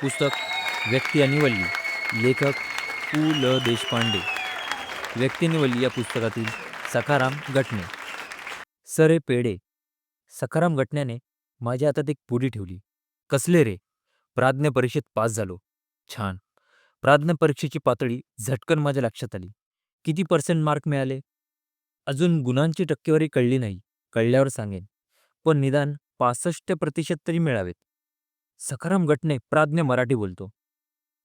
पुस्तक व्यक्ती आणि वल्ली. लेखक पु. ल. देशपांडे. व्यक्ती आणि वल्ली या पुस्तकातील सखाराम गटणे. सरे पेढे. सखाराम गटण्याने माझ्या हातात एक पुडी ठेवली. कसले रे? प्राज्ञ परीक्षेत पास झालो. छान. प्राज्ञ परीक्षेची पातळी झटकन माझ्या लक्षात आली. किती पर्सेंट मार्क मिळाले? अजून गुणांची टक्केवारी कळली नाही. कळल्यावर सांगेन. पण निदान 65% तरी मिळावेत. सखाराम गटणे प्राज्ञ मराठी बोलतो.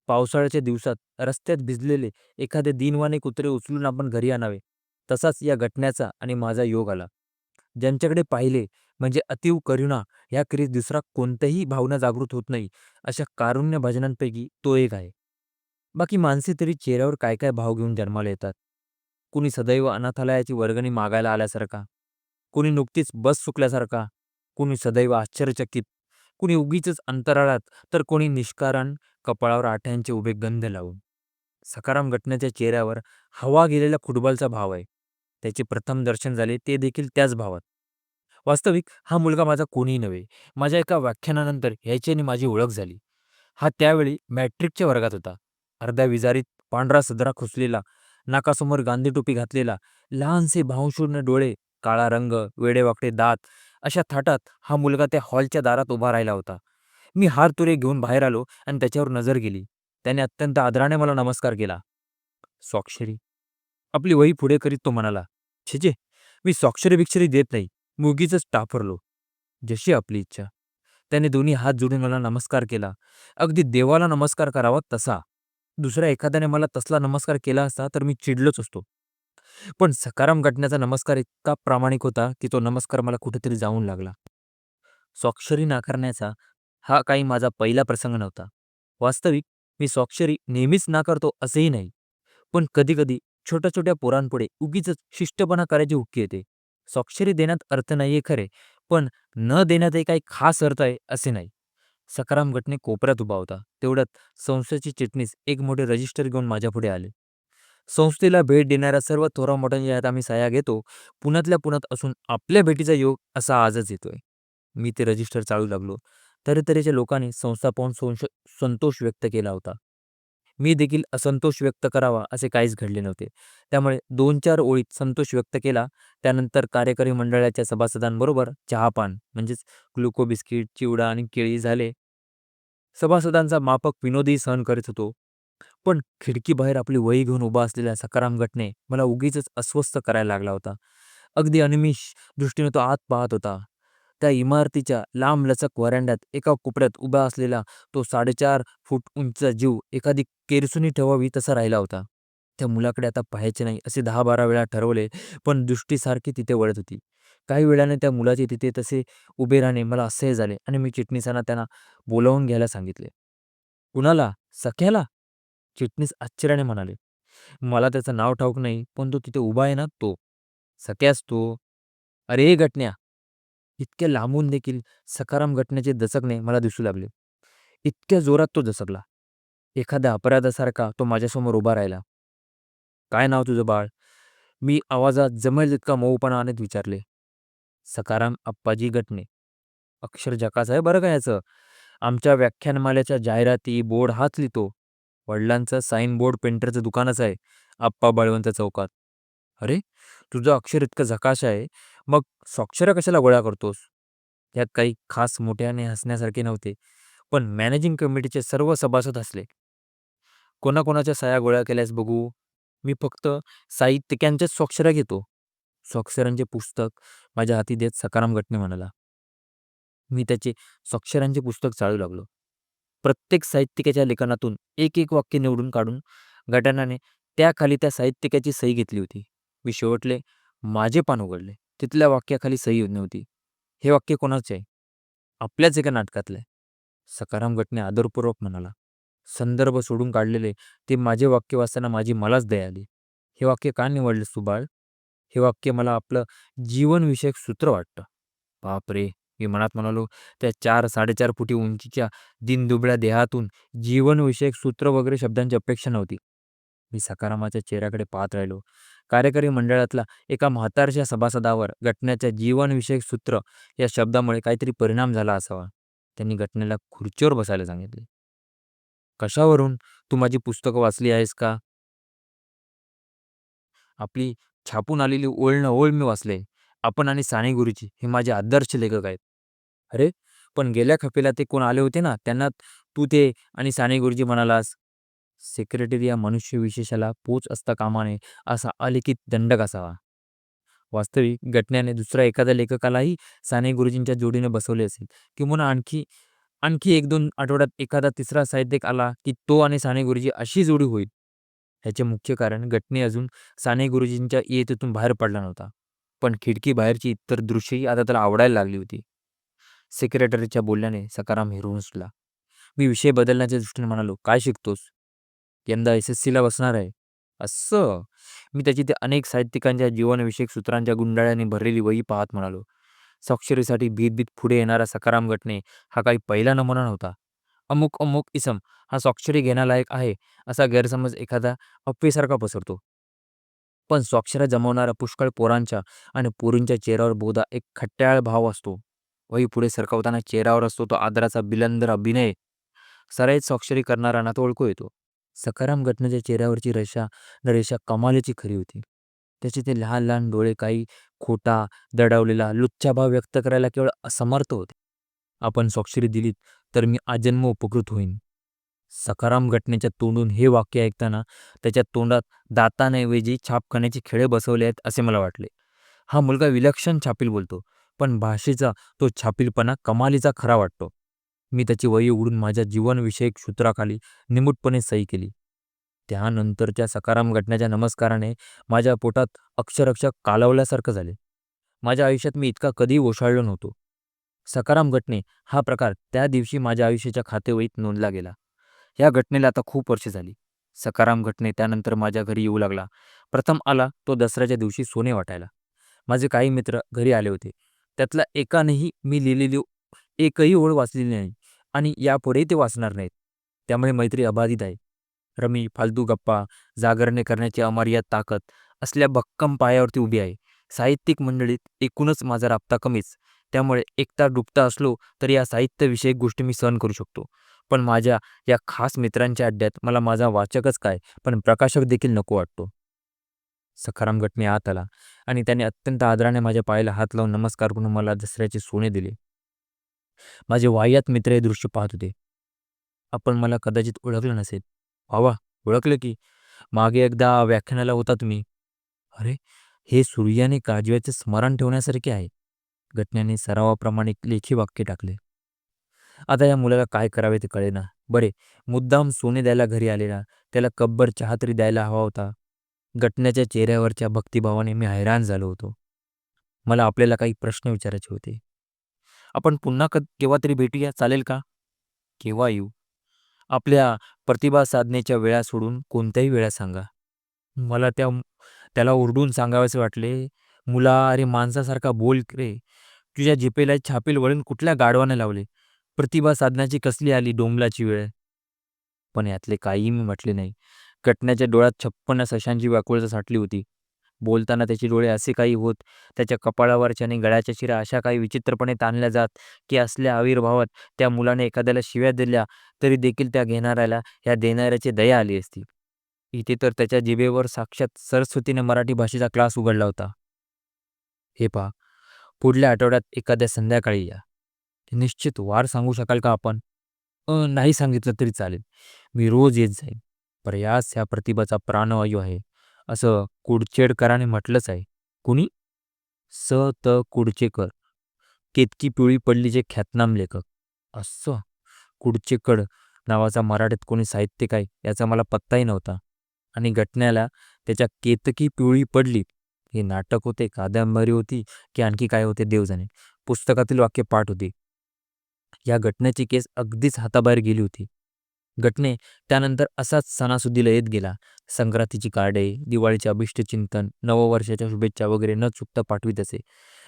पावसाळ्याच्या दिवसात रस्त्यात भिजलेले एखादे दीनवाणे कुत्रे उचलून आपण घरी आणावे, तसाच या गटण्याचा आणि माझा योग आला. ज्यांच्याकडे पाहिले म्हणजे अतीव करुणा ह्या क्रियेत दुसरा कोणत्याही भावना जागृत होत नाही, अशा कारुण्य भजनांपैकी तो एक आहे. बाकी माणसे तरी चेहऱ्यावर काय काय भाव घेऊन जन्माला येतात. कुणी सदैव अनाथालयाची वर्गणी मागायला आल्यासारखा, कुणी नुकतीच बस चुकल्यासारखा, कुणी सदैव आश्चर्यचकित, कुणी उगीचच अंतराळात, तर कोणी निष्कारण कपाळावर आठ्यांचे उभे गंध लावून. सखाराम गटण्याच्या चेहऱ्यावर हवा गेलेल्या फुटबॉलचा भाव आहे. त्याचे प्रथम दर्शन झाले ते देखील त्याच भावात. वास्तविक हा मुलगा माझा कोणीही नव्हे. माझ्या एका व्याख्यानानंतर ह्याच्याने माझी ओळख झाली. हा त्यावेळी मॅट्रिकच्या वर्गात होता. अर्ध्या विजारीत पांढरा सदरा खुसलेला, नाकासमोर गांधी टोपी घातलेला, लहानसे भावशूर्ण डोळे, काळा रंग, वेडेवाकडे दात, अशा थाटात हा मुलगा त्या हॉलच्या दारात उभा राहिला होता. मी हार तुरे घेऊन बाहेर आलो आणि त्याच्यावर नजर गेली. त्याने अत्यंत आदराने मला नमस्कार केला. स्वाक्षरी. आपली वही पुढे करीत तो म्हणाला, "छे, मी स्वाक्षरी बिक्षरी देत नाही. मी उगीचच टाफरलो. जशी आपली इच्छा." त्याने दोन्ही हात जोडून मला नमस्कार केला. अगदी देवाला नमस्कार करावा तसा. दुसऱ्या एखाद्याने मला तसला नमस्कार केला असता तर मी चिडलोच असतो. पण सखाराम गटण्याचा नमस्कार इतका प्रामाणिक होता की तो नमस्कार मला कुठेतरी जाऊन लागला. स्वाक्षरी नाकारण्याचा हा काही माझा पहिला प्रसंग नव्हता. वास्तविक मी स्वाक्षरी नेहमीच नाकारतो असेही नाही. पण कधीकधी छोट्या-छोट्या पोरांपुढे उगीचच शिष्टपणा करायची हुक्की येते. स्वाक्षरी देण्यात अर्थ नाहीये खरे, पण न देण्यातही काही खास अर्थ आहे असे नाही. सखाराम गटने कोपऱ्यात उभा होता. तेवढ्यात संस्थेचे चिटणीस एक मोठे रजिस्टर घेऊन माझ्यापुढे आले. संस्थेला भेट देणाऱ्या सर्व थोरामोठ्यांच्या यात आम्ही सह्या घेतो. पुण्यातल्या पुण्यात असून आपल्या भेटीचा योग असा आजच येतोय. मी ते रजिस्टर चाळू लागलो. तऱ्हेतऱ्हेच्या लोकांनी संस्था पाहून संतोष व्यक्त केला होता. मी देखील असंतोष व्यक्त करावा असे काहीच घडले नव्हते. त्यामुळे 2-4 ओळीत संतोष व्यक्त केला. त्यानंतर कार्यकारी मंडळाच्या सभासदांबरोबर चहापान म्हणजेच ग्लुको बिस्किट, चिवडा आणि केळी झाले. सभासदांचा माफक विनोदही सहन करीत होतो. पण खिडकीबाहेर आपली वही घेऊन उभा असलेल्या सखाराम गटने मला उगीचच अस्वस्थ करायला लागला होता. अगदी अनिमिष दृष्टीने तो आत पाहत होता. त्या इमारतीच्या लांबलचक व्हरांड्यात एका कोपऱ्यात उभा असलेला तो 4.5 फूट उंचीचा जीव एखादी केरसुणी ठेवावी तसा राहिला होता. त्या मुलाकडे आता पाहायचे नाही असे 10-12 वेळा ठरवले, पण दृष्टी सारखी तिथे वळत होती. काही वेळाने त्या मुलाचे तिथे तसे उभे राहणे मला असह्य झाले आणि मी चिटणीसांना त्यांना बोलावून घ्यायला सांगितले. "कुणाला? सख्याला?" चिटणीस आश्चर्याने म्हणाले. "मला त्याचं नाव ठाऊक नाही, पण तो तिथे उभा आहे ना तो. सख्याच तो." "अरे गटण्या!" इतक्या लांबून देखील सखाराम गटण्याचे दचकणे मला दिसू लागले. इतक्या जोरात तो दचकला. एखाद्या अपराधासारखा तो माझ्यासमोर उभा राहिला. "काय नाव तुझं बाळ?" मी आवाजात जमेल तितका मऊपणा आणत विचारले. "सखाराम अप्पाजी गटणे." "अक्षर झकास आहे बरं का याचं. आमच्या व्याख्यानमालेच्या जाहिराती, बोर्ड हाच लिहितो. वडिलांचं साईन बोर्ड पेंटरचं दुकानच आहे, आप्पा बळवंत चौकात." "अरे, तुझं अक्षर इतकं झकाश आहे, मग स्वाक्षऱ्या कशाला गोळा करतोस?" यात काही खास मोठ्याने हसण्यासारखे नव्हते, पण मॅनेजिंग कमिटीचे सर्व सभासद हसले. "कोणाकोणाच्या सह्या गोळा केल्यास बघू?" "मी फक्त साहित्यिकांच्याच स्वाक्षऱ्या घेतो." स्वाक्षऱ्यांचे पुस्तक माझ्या हाती देत सखाराम गटने म्हणाला. मी त्याचे स्वाक्षऱ्यांचे पुस्तक चाळू लागलो. प्रत्येक साहित्यिकाच्या लेखनातून एक एक वाक्य निवडून काढून गटानाने त्याखाली त्या साहित्यिकाची सही घेतली होती. मी शेवटले माझे पान उघडले. तिथल्या वाक्याखाली सही नव्हती. "हे वाक्य कोणाचे आहे?" "आपल्याच एका नाटकातलं आहे." सखाराम गटने आदरपूर्वक म्हणाला. संदर्भ सोडून काढलेले ते माझे वाक्य वाचताना माझी मलाच दया आली. "हे वाक्य का निवडलेस तू बाळ?" "हे वाक्य मला आपलं जीवनविषयक सूत्र वाटतं." बापरे! मी मनात म्हणालो, त्या 4-4.5 फुटी उंचीच्या दीनदुबळ्या देहातून जीवनविषयक सूत्र वगैरे शब्दांची अपेक्षा नव्हती. मी सखारामाच्या चेहऱ्याकडे पाहत राहिलो. कार्यकारी मंडळातल्या एका म्हातारच्या सभासदावर घटनेच्या जीवनविषयक सूत्र या शब्दामुळे काहीतरी परिणाम झाला असावा. त्यांनी घटनेला खुर्चीवर बसायला सांगितले. कशावरून? तू माझी पुस्तकं वाचली आहेस का? आपली छापून आलेली ओळ न ओळ मी वाचले. आपण आणि साने गुरुजी हे माझे आदर्श लेखक आहेत. अरे, पण गेल्या खपेला ते कोण आले होते ना, त्यांना तू ते आणि साने गुरुजी म्हणालास. सेक्रेटरी या मनुष्य विशेषाला पोच असता कामा नये असा अलिखित दंडक असावा. वास्तविक घटनेने दुसऱ्या एखाद्या लेखकालाही साने गुरुजींच्या जोडीने बसवले असेल, किंवा आणखी आणखी 1-2 आठवड्यात एखादा तिसरा साहित्यिक आला, की तो आणि साने गुरुजी अशी जोडी होईल. ह्याचे मुख्य कारण घटने अजून साने गुरुजींच्या इयत्तेतून बाहेर पडला नव्हता. पण खिडकी बाहेरची इतर दृश्यही आता त्याला आवडायला लागली होती. सेक्रेटरीच्या बोलण्याने सकाराम हिरवून सुटला. मी विषय बदलण्याच्या दृष्टीने म्हणालो, "काय शिकतोस?" "यंदा SSCला बसणार आहे." "असं?" मी त्याची ते अनेक साहित्यिकांच्या जीवनविषयक सूत्रांच्या गुंडाळ्याने भरलेली वही पाहत म्हणालो. स्वाक्षरीसाठी भीत-भीत पुढे येणारा सकाराम गटणे हा काही पहिला नमुना नव्हता. अमुक अमुक इसम हा स्वाक्षरी घेण्यालायक आहे असा गैरसमज एखादा अफवेसारखा पसरतो. पण स्वाक्षऱ्या जमवणाऱ्या पुष्कळ पोरांच्या आणि पोरींच्या चेहऱ्यावर बहुधा एक खट्याळ भाव असतो. वही पुढे सरकवताना चेहऱ्यावर असतो तो आदराचा बिलंदर अभिनय. सराईत स्वाक्षरी करणाऱ्यांना तो ओळखू येतो. सखाराम घटनेच्या चेहऱ्यावरची रेषा कमालीची खरी होती. त्याचे ते लहान लहान डोळे काही खोटा, दडवलेला, लुच्चा भाव व्यक्त करायला केवळ असमर्थ होते. आपण स्वाक्षरी दिलीत तर मी आजन्म उपकृत होईन. सखाराम घटनेच्या तोंडून हे वाक्य ऐकताना त्याच्या तोंडात दातांऐवजी छापखान्याचे खिळे बसवले आहेत असे मला वाटले. हा मुलगा विलक्षण छापील बोलतो, पण भाषेचा तो छापीलपणा कमालीचा खरा वाटतो. मी त्याची वही उघडून माझ्या जीवनविषयक सूत्राखाली निमूटपणे सही केली. त्यानंतरच्या सकाराम घटनेच्या नमस्काराने माझ्या पोटात अक्षरशः कालवल्यासारखं झाले. माझ्या आयुष्यात मी इतका कधीही ओशाळलो नव्हतो. सकाराम घटने हा प्रकार त्या दिवशी माझ्या आयुष्याच्या खातेवहीत नोंदला गेला. या घटनेला आता खूप वर्षे झाली. सकाराम घटने त्यानंतर माझ्या घरी येऊ लागला. प्रथम आला तो दसऱ्याच्या दिवशी सोने वाटायला. माझे काही मित्र घरी आले होते. त्यातल्या एकानेही मी लिहिलेली एकही ओळ वाचलेली नाही आणि यापुढेही ते वाचणार नाहीत. त्यामुळे मैत्री अबाधित आहे. रमी, फालतू गप्पा, जागरणे करण्याची अमर्याद ताकद असल्या भक्कम पायावरती उभी आहे. साहित्यिक मंडळीत एकूणच माझा राबता कमीच. त्यामुळे एकटा दुपटा असलो तरी या साहित्यविषयक गोष्टी मी सहन करू शकतो. पण माझ्या या खास मित्रांच्या अड्ड्यात मला माझा वाचकच काय, पण प्रकाशक देखील नको वाटतो. सखाराम गटने आत आला आणि त्याने अत्यंत आदराने माझ्या पायाला हात लावून नमस्कार करून मला दसऱ्याचे सोने दिले. माझे वाह्यात मित्र हे दृश्य पाहत होते. आपण मला कदाचित ओळखलं नसेल. "भावा, ओळखलं की. मागे एकदा व्याख्यानाला होता तुम्ही." "अरे, हे सूर्याने काजव्याचे स्मरण ठेवण्यासारखे आहे." घटनेने सरावाप्रमाणे लेखी वाक्य टाकले. आता या मुलाला काय करावे ते कळेना. बरे, मुद्दाम सोने द्यायला घरी आलेला, त्याला कब्बर चहा तरी द्यायला हवा होता. घटनेच्या चेहऱ्यावरच्या भक्तिभावाने मी हैराण झालो होतो. मला आपल्याला काही प्रश्न विचारायचे होते. आपण पुन्हा केव्हा तरी भेटूया चालेल का? केव्हा येऊ? आपल्या प्रतिभा साधनेच्या वेळा सोडून कोणत्याही वेळा सांगा. मला त्याला ओरडून सांगावेसे वाटले. मुला, अरे माणसासारखा बोल रे. तुझ्या जिभेला छापील वळण कुठल्या गाढवाने लावले? प्रतिभा साधण्याची कसली आली डोंबलाची वेळ? पण यातले काहीही मी म्हटले नाही. घटण्याच्या डोळ्यात 56 सशांची व्याकुळता साठली होती. बोलताना त्याचे डोळे असे काही होत, त्याच्या कपाळावरच्या आणि गळ्याच्या शिरा अशा काही विचित्रपणे ताणल्या जात, की असल्या आविर्भावात त्या मुलाने एखाद्याला शिव्या दिल्या तरी देखील त्या घेणाऱ्याला ह्या देणाऱ्याची दया आली असती. इथे तर त्याच्या जिभेवर साक्षात सरस्वतीने मराठी भाषेचा क्लास उघडला होता. हे पहा, पुढल्या आठवड्यात एखाद्या संध्याकाळी या. निश्चित वार सांगू शकाल का आपण? नाही सांगितलं तरी चालेल. मी रोज येत जाईन. प्रयास ह्या प्रतिभाचा प्राणवायू आहे, असं कुडचेडकरांनी म्हटलंच आहे. कुणी? स. त. कुडचेकर. केतकी पिवळी पडलीचे ख्यातनाम लेखक. असं कुडचेकड नावाचा मराठीत कोणी साहित्यिक आहे याचा मला पत्ताही नव्हता. आणि घटनेला त्याच्या केतकी पिवळी पडली हे नाटक होते, कादंबरी होती, की आणखी काय होते देव जाणे. पुस्तकातील वाक्य पाठ होती. या घटनेची केस अगदीच हाताबाहेर गेली होती. घटने त्यानंतर असाच सणासुदीला येत गेला. संक्रांतीची कार्डे, दिवाळीचे अभिष्टचिंतन, नववर्षाच्या शुभेच्छा वगैरे न चुकता पाठवीत असे.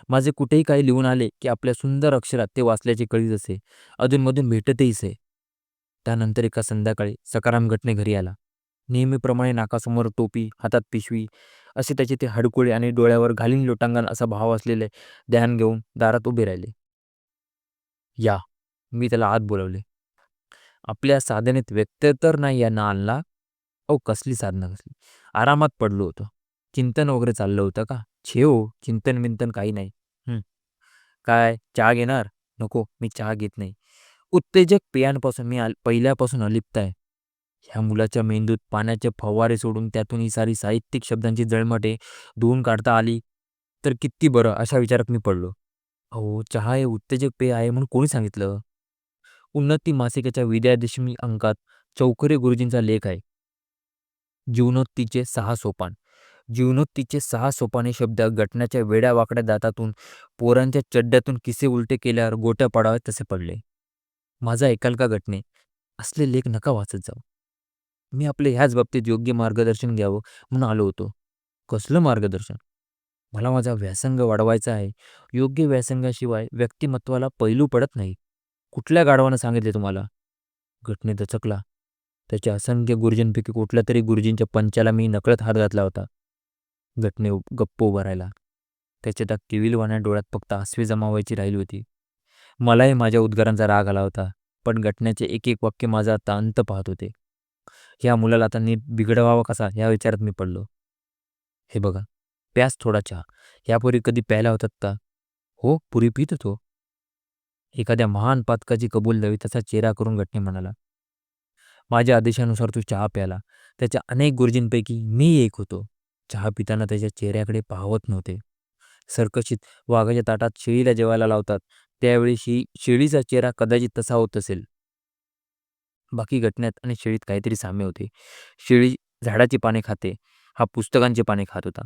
माझे कुठेही काही लिहून आले की आपल्या सुंदर अक्षरात ते वाचल्याचे कळीत असे. अधूनमधून भेटतही असे. त्यानंतर एका संध्याकाळी सकाराम घटने घरी आला. नेहमीप्रमाणे नाकासमोर टोपी, हातात पिशवी असे त्याचे ते हडकुळे आणि डोळ्यावर घालीन लोटांगण असा भाव असलेले ध्यान घेऊन दारात उभे राहिले. या, मी त्याला आत बोलवले. आपल्या साधनेत व्यत्यय तर नाही यांना आणला. अहो कसली साधना कसली. आरामात पडलो होतो. चिंतन वगैरे चाललं होतं का? छे हो, चिंतन-बिंतन काही नाही. हं. काय चहा घेणार? नको, मी चहा घेत नाही. उत्तेजक पेयांपासून मी पहिल्यापासून अलिप्त आहे. ह्या मुलाच्या मेंदूत पाण्याचे फवारे सोडून त्यातून ही सारी साहित्यिक शब्दांची जळमटे धुवून काढता आली, तर किती बरं, अशा विचारात मी पडलो. अहो, चहा हे उत्तेजक पेय आहे म्हणून कोणी सांगितलं? उन्नती मासिकाच्या विजयादशमी अंकात चौखरे गुरुजींचा लेख आहे. जीवनोक्तीचे 6 सोपान. जीवनोक्तीचे 6 सोपान हे शब्द घटनाच्या वेड्या-वाकड्या दातातून, पोरांच्या चड्ड्यातून किसे उलटे केल्यावर गोट्या पडाव्यात तसे पडले. माझा ऐकाल का घटने? असले लेख नका वाचत जाऊ. मी आपले ह्याच बाबतीत योग्य मार्गदर्शन घ्यावं म्हणून आलो होतो. कसलं मार्गदर्शन? मला माझा व्यासंग वाढवायचा आहे. योग्य व्यासंगाशिवाय व्यक्तिमत्वाला पैलू पडत नाही. कुठल्या गाढवानं सांगितले तुम्हाला? घटने दचकला. त्याच्या असंख्य गुरुजींपैकी कुठल्यातरी गुरुजींच्या पंचाला मी नकळत हात घातला होता. घटने गप्प उभा राहिला. त्याच्या त्या केविलवाण्या डोळ्यात फक्त आसवे जमावायची राहिली होती. मलाही माझ्या उद्गारांचा राग आला होता, पण घटनेचे एक एक वाक्य माझा आता अंत पाहत होते. ह्या मुलाला आता नीट बिघडवावा कसा या विचारात मी पडलो. हे बघा, प्यास थोडा चहा. यापूर्वी कधी प्यायला होतात का? हो, पूर्वी पित होतो. एखाद्या महान पातकाची कबूल द्यावी तसा चेहरा करून घटने म्हणाला. माझ्या आदेशानुसार तू चहा प्याला. त्याच्या अनेक गुरुजींपैकी मी एक होतो. चहा पिताना त्याच्या चेहऱ्याकडे पाहत नव्हते. सर्कशीत वाघाच्या ताटात शेळीला जेवायला लावतात, त्यावेळी शेळीचा चेहरा कदाचित तसा होत असेल. बाकी घटनेत आणि शेळीत काहीतरी साम्य होते. शेळी झाडाची पाने खाते, हा पुस्तकांची पाने खात होता.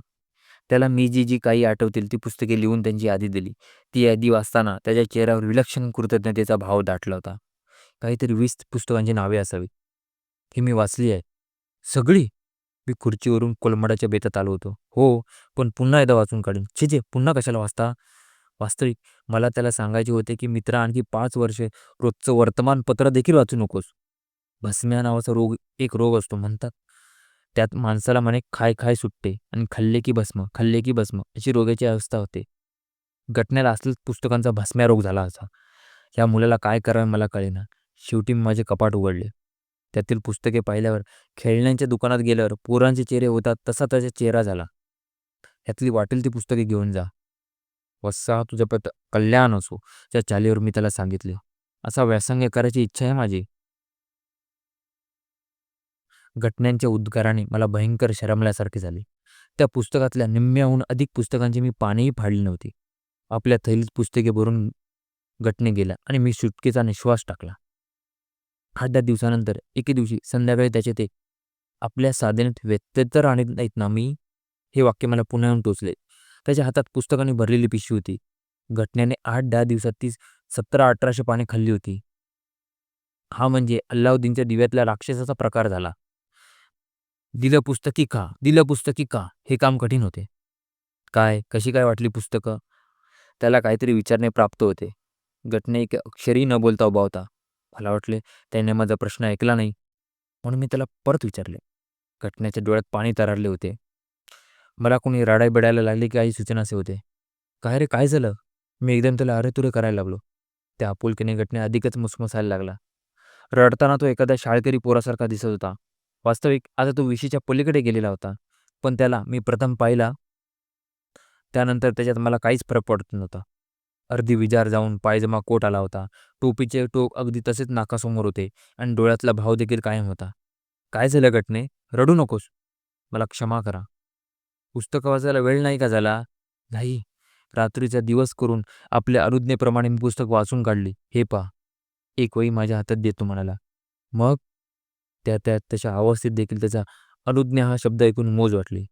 त्याला मी जी जी काही आठवतील ती पुस्तके लिहून त्यांची यादी दिली. ती यादी वाचताना त्याच्या चेहऱ्यावर विलक्षण कृतज्ञतेचा भाव दाटला होता. काहीतरी 20 पुस्तकांची नावे असावीत. ही मी वाचली आहे. सगळी? मी खुर्चीवरून कोलमडाच्या बेतात आलो होतो. हो, पण पुन्हा एकदा वाचून काढीन. छे, पुन्हा कशाला वाचता? वास्तविक मला त्याला सांगायचे होते की मित्रा, आणखी 5 वर्षे रोजचं वर्तमानपत्र देखील वाचू नकोस. भस्म्या नावाचा एक रोग असतो म्हणतात. त्यात माणसाला म्हणे खाय खाय सुटते आणि खाल्ले की भस्म, खाल्ले की भस्म अशी रोगाची अवस्था होते. घटनेला असलेच पुस्तकांचा भस्म्या रोग झाला असा. या मुलाला काय करावे मला कळेना. शेवटी मी माझे कपाट उघडले. त्यातील पुस्तके पाहिल्यावर, खेळण्यांच्या दुकानात गेल्यावर पोरांचे चेहरे होतात तसा त्याचा चेहरा झाला. यातली वाटेल ती पुस्तके घेऊन जा. वत्सा, तुझं कल्याण असो, त्या चालीवर मी त्याला सांगितले. असा व्यासंग करायची इच्छा आहे माझी. घटनांच्या उद्गाराने मला भयंकर शरमल्यासारखे झाले. त्या पुस्तकातल्या निम्म्याहून अधिक पुस्तकांची मी पानेही फाडली नव्हती. आपल्या थैलीत पुस्तके भरून घटने गेला आणि मी सुटकेचा निश्वास टाकला. 8-10 दिवसानंतर एके दिवशी संध्याकाळी त्याचे ते, आपल्या साधनेत व्यत्यय तर आणत नाहीत ना मी, हे वाक्य मला पुन्हा येऊन टोचले. त्याच्या हातात पुस्तकाने भरलेली पिशवी होती. घटनेने 8-10 दिवसात ती 1700-1800 पाने खाल्ली होती. हा म्हणजे अल्लाउद्दीनच्या दिव्यातल्या राक्षसाचा प्रकार झाला. दिलं पुस्तकी खा, दिलं पुस्तकी खा, हे काम कठीण होते. काय, कशी काय वाटली पुस्तकं? त्याला काहीतरी विचारणे प्राप्त होते. घटने एक अक्षरही न बोलता उभा होता. मला वाटले त्याने माझा प्रश्न ऐकला नाही, म्हणून मी त्याला परत विचारले. घटनेच्या डोळ्यात पाणी तरळले होते. मला कोणी रडायला लागले की काही सूचनासे होते. काय रे, काय झालं? मी एकदम त्याला अरे-तुरे करायला लागलो. त्या आपुलकीने घटने अधिकच मुसमुसायला लागला. रडताना तो एखाद्या शाळकरी पोरासारखा दिसत होता. वास्तविक आता तो विशीच्या पलीकडे गेलेला होता. पण त्याला मी प्रथम पाहिला, त्यानंतर त्याच्यात मला काहीच फरक पडत नव्हता. अर्धी विजार जाऊन पायजमा कोट आला होता. टोपीचे टोक अगदी तसेच नाकासमोर होते आणि डोळ्यातला भाव देखील कायम होता. काय झालं घटने? रडू नकोस. मला क्षमा करा. पुस्तकं वाचायला वेळ नाही का झाला? नाही. रात्रीचा दिवस करून आपल्या अनुज्ञेप्रमाणे मी पुस्तक वाचून काढली. हे पहा. एक वही माझ्या हातात देतो म्हणाला. मग तशा अवस्थेत देखील त्याचा अनुज्ञा हा शब्द ऐकून मोज वाटली.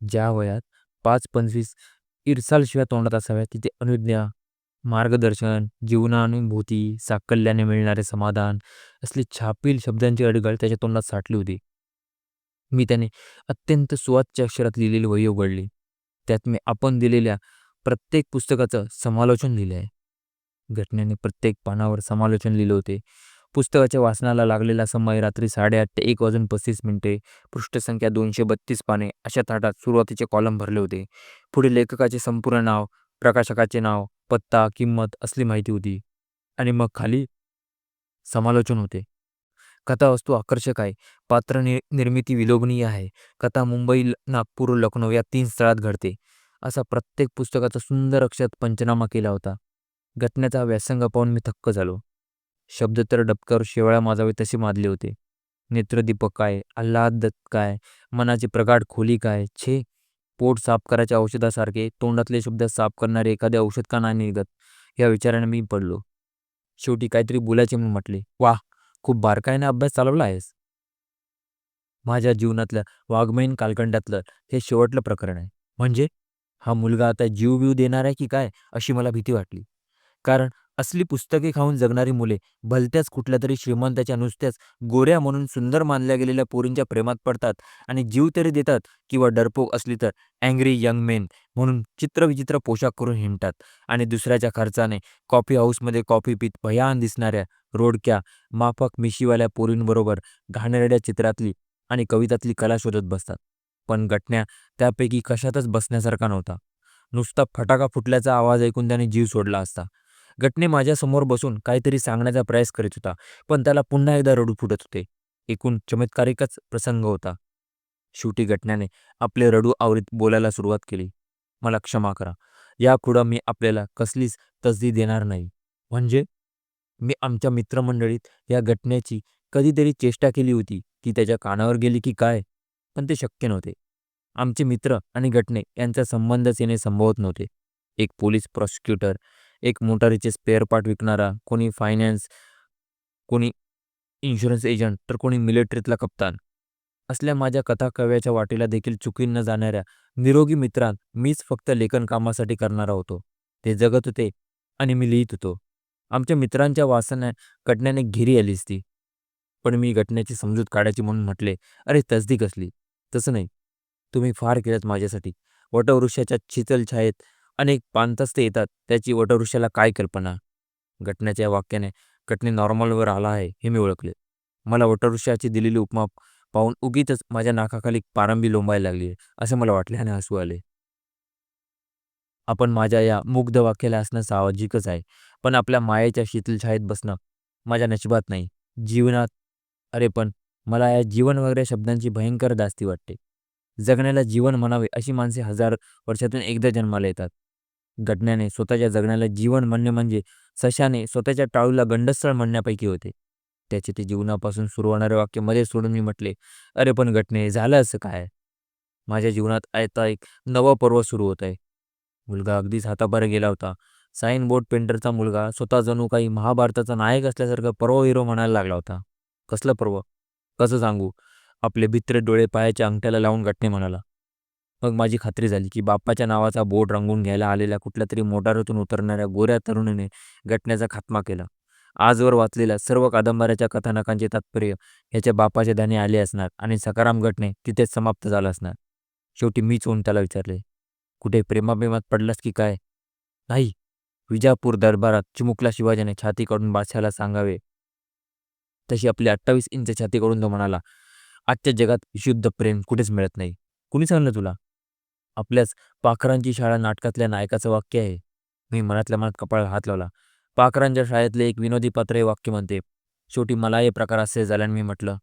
ज्या वयात 5-25 इरसालशिवाय तोंडात असाव्या तिथे अनुज्ञा, मार्गदर्शन, जीवनानुभूती, साकल्याने मिळणारे समाधान असली छापील शब्दांची अडगळ त्याच्या तोंडात साठली होती. मी त्याने अत्यंत सुवाच्य अक्षरात लिहिलेली वही उघडली. त्यात मी आपण दिलेल्या प्रत्येक पुस्तकाचं समालोचन लिहिले आहे. घटनेने प्रत्येक पानावर समालोचन लिहिले होते. पुस्तकाच्या वाचनाला लागलेला समय रात्री 8:30 ते 1:35. पृष्ठसंख्या 232 पाने अशा थाटात सुरुवातीचे कॉलम भरले होते. पुढे लेखकाचे संपूर्ण नाव, प्रकाशकाचे नाव, पत्ता, किंमत असली माहिती होती आणि मग खाली समालोचन होते. कथावस्तू आकर्षक आहे, निर्मिती विलोभनीय आहे. कथा मुंबई, नागपूर, लखनौ या 3 स्थळात घडते, असा प्रत्येक पुस्तकाचा सुंदर अक्षरात पंचनामा केला होता. घटनेचा व्यासंग पाहून मी थक्क झालो. शब्द तर डबक्यावर शेवाळ्या माजावे तसे माजले होते. नेत्रदीपक काय, आल्हाद काय, मनाची प्रगाढ खोली काय, छे! पोट साफ करायच्या औषधासारखे तोंडातले शब्द साफ करणारे एखादे औषध का नाही निघत, या विचाराने मी पडलो. शेवटी काहीतरी बोलायचे म्हणून म्हटले, "वाह! खूप बारकाईने अभ्यास चालवला आहेस." माझ्या जीवनातल्या वाङ्मयीन कालखंडातलं हे शेवटलं प्रकरण आहे. म्हणजे हा मुलगा आता जीव-बीव देणार आहे की काय, अशी मला भीती वाटली. कारण असली पुस्तके खाऊन जगणारी मुले भलत्याच कुठल्यातरी श्रीमंताच्या नुसत्याच गोऱ्या म्हणून सुंदर मानल्या गेलेल्या पोरींच्या प्रेमात पडतात आणि जीव तरी देतात, किंवा डरपोक असली तर अँग्री यंग मेन म्हणून चित्रविचित्र पोशाख करून हिंडतात आणि दुसऱ्याच्या खर्चाने कॉफी हाऊसमध्ये कॉफी पीत भयान दिसणाऱ्या रोडक्या माफक मिशीवाल्या पोरींबरोबर घाणेरड्या चित्रातली आणि कवितातली कला शोधत बसतात. पण घटना त्यापैकी कशातच बसण्यासारखा नव्हता. नुसता फटाका फुटल्याचा आवाज ऐकून त्याने जीव सोडला असता. घटने माझ्यासमोर बसून काहीतरी सांगण्याचा प्रयास करीत होता, पण त्याला पुन्हा एकदा रडू फुटत होते. एकूण चमत्कारिकच प्रसंग होता. शेवटी घटनेने आपले रडू आवरीत बोलायला सुरुवात केली. "मला क्षमा करा. यापुढं मी आपल्याला कसलीच तसदी देणार नाही. म्हणजे मी आमच्या मित्रमंडळीत या घटनेची कधीतरी चेष्टा केली होती, ती त्याच्या कानावर गेली की काय? पण ते शक्य नव्हते. आमचे मित्र आणि घटने यांचा संबंधच येणे संभवत नव्हते. एक पोलीस प्रॉसिक्युटर, एक मोटारीचे स्पेअर पार्ट विकणारा, कोणी फायनान्स, कोणी इन्शुरन्स एजंट, तर कोणी मिलिटरीतला कप्तान. असल्या माझ्या कथाकव्याच्या वाटेला देखील चुकीन न जाणाऱ्या निरोगी मित्रांत मीच फक्त लेखन कामासाठी करणारा होतो. ते जगत होते आणि मी लिहित होतो. आमच्या मित्रांच्या वासना घटनेने घेरी आली असती. पण मी घटनेची समजूत काढायची म्हणून म्हटले, "अरे तसदी कसली? तसं नाही. तुम्ही फार केलंत माझ्यासाठी. वटवृक्षाच्या शीतल छायेत अनेक पानतस्ते येतात, त्याची वटवृक्षाला काय कल्पना." घटनेच्या या वाक्याने घटने नॉर्मलवर आला आहे हे मी ओळखले. मला वटवृक्षाची दिलेली उपमा पाहून उगीचच माझ्या नाकाखाली पारंबी लोंबायला लागली आहे, असे मला वाटले आणि हसू आले. आपण माझ्या या मुग्ध वाक्याला हसणं साहजिकच आहे, पण आपल्या मायेच्या शीतल छायेत बसणं माझ्या नशिबात नाही. जीवनात, अरे पण मला या जीवन वगैरे शब्दांची भयंकर दास्ती वाटते. जगण्याला जीवन म्हणावे अशी माणसे 1000 वर्षातून एकदा जन्माला येतात. घटनेने स्वतःच्या जगण्याला जीवन म्हणणे म्हणजे सशाने स्वतःच्या टाळूला गंडस्थळ म्हणण्यापैकी होते. त्याचे ते जीवनापासून सुरू होणारे वाक्य मध्ये सोडून मी म्हटले, "अरे पण घटने, झालं असं काय? माझ्या जीवनात आता एक नवं पर्व सुरू होत आहे." मुलगा अगदीच हाताबाहेर गेला होता. साईन बोर्ड पेंटरचा मुलगा स्वतः जणू काही महाभारताचा नायक असल्यासारखं पर्व हिरो म्हणायला लागला होता. "कसलं पर्व? कसं सांगू?" आपले भित्रे डोळे पायाच्या अंगठ्याला लावून घटने म्हणाला. मग माझी खात्री झाली की बाप्पाच्या नावाचा बोर्ड रंगवून घ्यायला आलेल्या कुठल्यातरी मोटारीतून उतरणाऱ्या गोऱ्या तरुणीने घटनेचा खात्मा केला. आजवर वाचलेल्या सर्व कादंबऱ्याच्या कथानकांचे तात्पर्य ह्याच्या बापाच्या ध्यानी आले असणार आणि सखाराम घटने तिथेच समाप्त झाला असणार. शेवटी मीच होऊन त्याला विचारले, "कुठे प्रेमाप्रेमात पडलास की काय?" "नाही." विजापूर दरबारात चिमुकला शिवाजीने छाती काढून बादशहाला सांगावे तशी आपली 28 इंच छाती काढून तो म्हणाला, "आजच्या जगात विशुद्ध प्रेम कुठेच मिळत नाही." "कुणी सांगलं तुला?" "आपल्याच पाखरांची शाळा नाटकातल्या नायकाचं वाक्य आहे." मी मनातल्या मनात कपाळाला हात लावला. पाखरांच्या शाळेतले एक विनोदी पात्र हे वाक्य म्हणते. शेवटी मला हे प्रकार असे झाल्याने मी म्हटलं,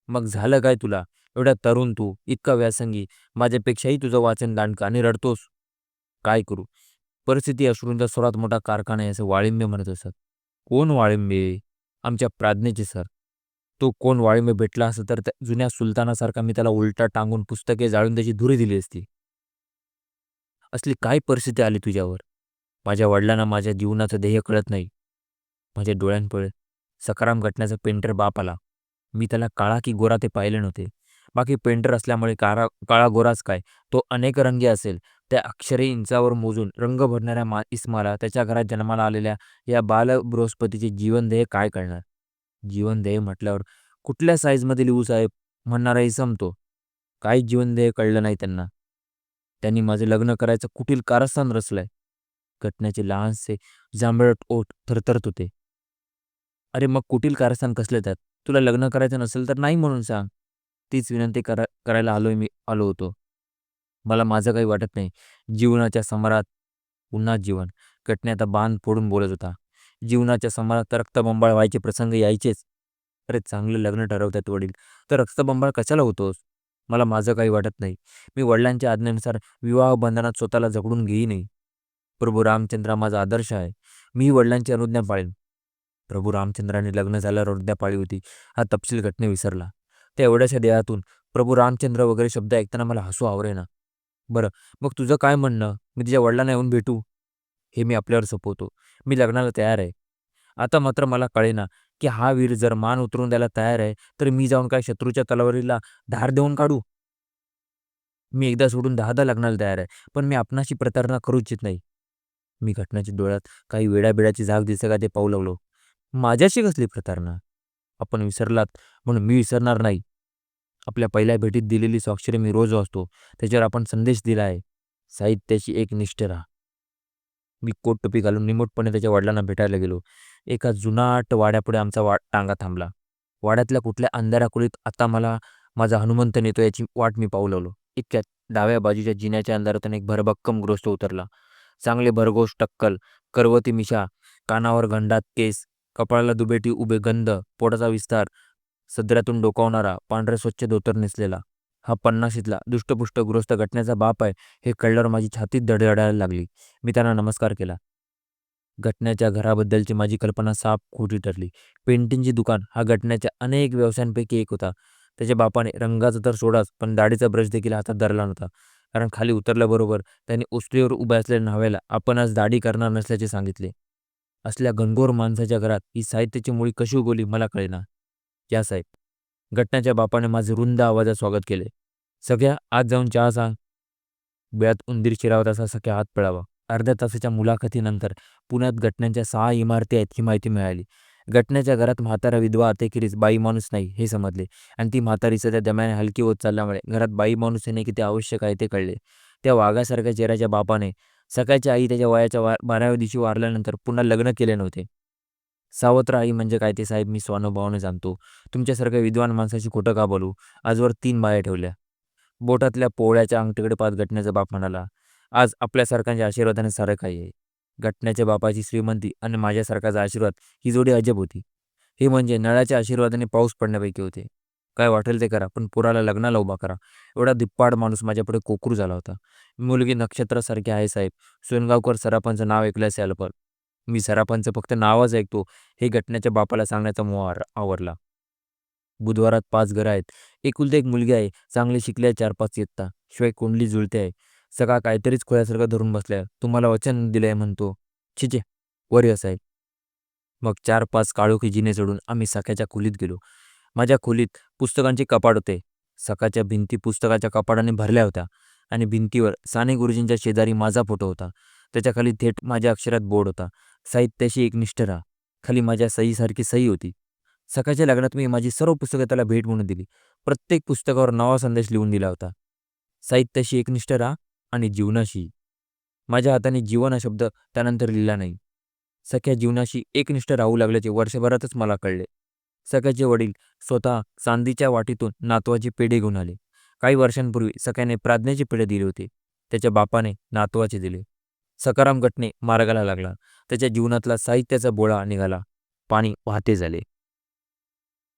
"मग झालं काय तुला? एवढ्या तरुण तू, इतका व्यासंगी, माझ्यापेक्षाही तुझं वाचन दांडकं आणि रडतोस." "काय करू? परिस्थिती अश्रूंचा सर्वात मोठा कारखाना आहे," असं वाळिंबे म्हणत असत. "कोण वाळिंबे?" "आमच्या प्राज्ञेचे सर." "तो कोण वाळिंबे भेटला असता तर त्या जुन्या सुलतानासारखा मी त्याला उलटा टांगून पुस्तके जाळून त्याची धुरी दिली असती." "असली काय परिस्थिती आली तुझ्यावर?" "माझ्या वडिलांना माझ्या जीवनाचं ध्येय कळत नाही." माझ्या डोळ्यांपुढे सखाराम घटण्याचा पेंटर बाप आला. मी त्याला काळा की गोरा ते पाहिले नव्हते. बाकी पेंटर असल्यामुळे काळा गोराच काय, तो अनेक रंगी असेल. त्या अक्षरे इंचावर मोजून रंग भरणाऱ्या इस्माला त्याच्या घरात जन्माला आलेल्या या बाल बृहस्पतीचे जीवनध्येय काय कळणार? जीवनध्येय म्हटल्यावर कुठल्या साईजमध्ये लिहू साहेब, म्हणणारा इसम तो. काहीच जीवनध्येय कळलं नाही त्यांना. त्यांनी माझे लग्न करायचं कुटील कारस्थान रचलंय. घटण्याचे लहानसे जांभळट ओठ थरथरत होते. "अरे मग कुटील कारस्थान कसले त्यात? तुला लग्न करायचं नसेल तर नाही म्हणून सांग." तीच विनंती करायला आलो होतो. "मला माझं काही वाटत नाही." जीवनाच्या समरात पुन्हा जीवन. घटने आता बांध फोडून बोलत होता. जीवनाच्या समरात रक्तबंबाळ व्हायचे प्रसंग यायचेच. अरे चांगलं लग्न ठरवतात वडील, तर रक्तबंबाळ कशाला होतोस? मला माझं काही वाटत नाही. मी वडिलांच्या आज्ञेनुसार विवाह बंधनात स्वतःला जकडून घेईनही. प्रभू रामचंद्र हा माझा आदर्श आहे. मी वडिलांची अनुज्ञा पाळेन. प्रभू रामचंद्राने लग्न झाल्यावर अनुज्ञा पाळली होती, हा तपशील घटने विसरला. त्या एवढ्याशा देहातून प्रभू रामचंद्र वगैरे शब्द ऐकताना मला हसू आवरेना. बरं, मग तुझं काय म्हणणं? मी तिच्या वडिलांना येऊन भेटू? हे मी आपल्यावर सोपवतो. मी लग्नाला तयार आहे. आता मात्र मला कळेना, की हा वीर जर मान उतरवून द्यायला तयार आहे, तर मी जाऊन काय शत्रूच्या तलवारीला धार देऊन काढू? मी एकदा सोडून 10दा लग्नाला तयार आहे, पण मी आपणाशी प्रतारणा करू इच्छित नाही. मी घटनाच्या डोळ्यात काही वेड्याबिड्याची झाग दिसे का ते पाहू लागलो. माझ्याशी कसली प्रतारणा? आपण विसरलात म्हणून मी विसरणार नाही. आपल्या पहिल्या भेटीत दिलेली स्वाक्षरी मी रोज वाचतो. त्याच्यावर आपण संदेश दिला आहे. साहित्याची एक निष्ठ राहा. मी कोट टोपी घालून निमूटपणे त्याच्या वडिलांना भेटायला गेलो. एका जुनाट वाड्यापुढे आमचा टांगा थांबला. वाड्यातल्या कुठल्या अंधाऱ्या खोलीत आता मला माझा हनुमंत नेतो याची वाट मी पाहू लागलो. इतक्यात डाव्या बाजूच्या जिन्याच्या अंधारातून एक भरभक्कम गृहस्थ उतरला. चांगले भरघोस टक्कल, करवती मिशा, कानावर घंडात केस, कपाळाला दुबेटी उभे गंध, पोटाचा विस्तार, सदऱ्यातून डोकावणारा पांढरे स्वच्छ धोतर नेसलेला. हा पन्नाशीतला दुष्टपुष्ट गृहस्थ घटण्याचा बाप आहे हे कळल्यावर माझी छाती धडधडायला लागली. मी त्यांना नमस्कार केला. घटण्याच्या घराबद्दलची माझी कल्पना साफ खोटी ठरली. पेंटिंगची दुकान हा घटण्याच्या अनेक व्यवसायांपैकी एक होता. त्याच्या बापाने रंगाचा तर सोडाच, पण दाढीचा ब्रश देखील हातात धरला नव्हता. कारण खाली उतरल्याबरोबर त्यांनी उचलीवर उभ्या असलेल्या न्हाव्याला आपण आज दाढी करणार नसल्याचे सांगितले. असल्या घनघोर माणसाच्या घरात ही साहित्याची मुळी कशी उगवली मला कळेना. या साहेब, घटनाच्या बापाने माझे रुंद आवाजात स्वागत केले. सगळ्या आत जाऊन चहा सांग. बिळात उंदीर शिरावत असा सख्या हात पिळावा. अर्ध्या तासाच्या मुलाखतीनंतर पुण्यात घटनांच्या 6 इमारती आहेत ही माहिती मिळाली. घटनेच्या घरात म्हातारा विधवा अखेरीस बाई माणूस नाही हे समजले आणि ती म्हातारी सध्या दम्याने हलकी होत चालल्यामुळे घरात बाई माणूस येणे किती आवश्यक आहे ते कळले. त्या वाघासारख्या चेहऱ्याच्या बापाने सकाळच्या आई त्याच्या वयाच्या 12व्या दिवशी वारल्यानंतर पुन्हा लग्न केले नव्हते. सावत्र आई म्हणजे काय ते साहेब मी स्वानुभवाने जाणतो. तुमच्यासारख्या विद्वान माणसाशी खोटं का बोलू? आजवर 3 बाया ठेवल्या. बोटातल्या पोवळ्याच्या अंगठीकडे पाहत घटनेचा बाप म्हणाला, आज आपल्यासारख्यांच्या आशीर्वादाने सारं काही आहे. घटनेच्या बापाची श्रीमंती आणि माझ्यासारखाचा आशीर्वाद ही जोडी अजब होती. हे म्हणजे नळाच्या आशीर्वादाने पाऊस पडण्यापैकी होते. काय वाटेल ते करा, पण पोराला लग्नाला उभा करा. एवढा धिप्पाड माणूस माझ्यापुढे कोकरू झाला होता. मुलगी नक्षत्रासारखी आहे साहेब. सोनगावकर सराफांचं नाव ऐकलं असेल पण मी सराफांचं फक्त नावच ऐकतो हे घटनेच्या बापाला सांगण्याचा मोह आवरला. बुधवारात 5 घरं आहेत. एकुलती एक मुलगी आहे. चांगली शिकली आहे 4-5 इयत्ता. शिवाय कुंडली जुळते आहे. सगळा काहीतरीच खोळ्यासारखं धरून बसलाय. तुम्हाला वचन दिलंय म्हणतो. छिचे, वर या साहेब. मग 4-5 काळोखी जिने चढून आम्ही सख्याच्या खोलीत गेलो. माझ्या खोलीत पुस्तकांचे कपाट होते. सकाळच्या भिंती पुस्तकाच्या कपाटाने भरल्या होत्या आणि भिंतीवर साने गुरुजींच्या शेजारी माझा फोटो होता. त्याच्याखाली थेट माझ्या अक्षरात बोर्ड होता. साहित्याशी एक निष्ठ राहा. खाली माझ्या सहीसारखी सही होती. सकाळच्या लग्नात मी माझी सर्व पुस्तकं त्याला भेट म्हणून दिली. प्रत्येक पुस्तकावर नवा संदेश लिहून दिला होता. साहित्याशी एकनिष्ठ राहा आणि जीवनाशी. माझ्या हाताने जीवन हा शब्द त्यानंतर लिहिला नाही. सख्या जीवनाशी एकनिष्ठ राहू लागल्याचे वर्षभरातच मला कळले. सख्याचे वडील स्वतः चांदीच्या वाटीतून नातवाची पेढे घेऊन आले. काही वर्षांपूर्वी सख्याने प्राज्ञाचे पेढे दिले होते. त्याच्या बापाने नातवाचे दिले. सखाराम गटने मार्गाला लागला. त्याच्या जीवनातला साहित्याचा बोळा निघाला. पाणी वाहते झाले.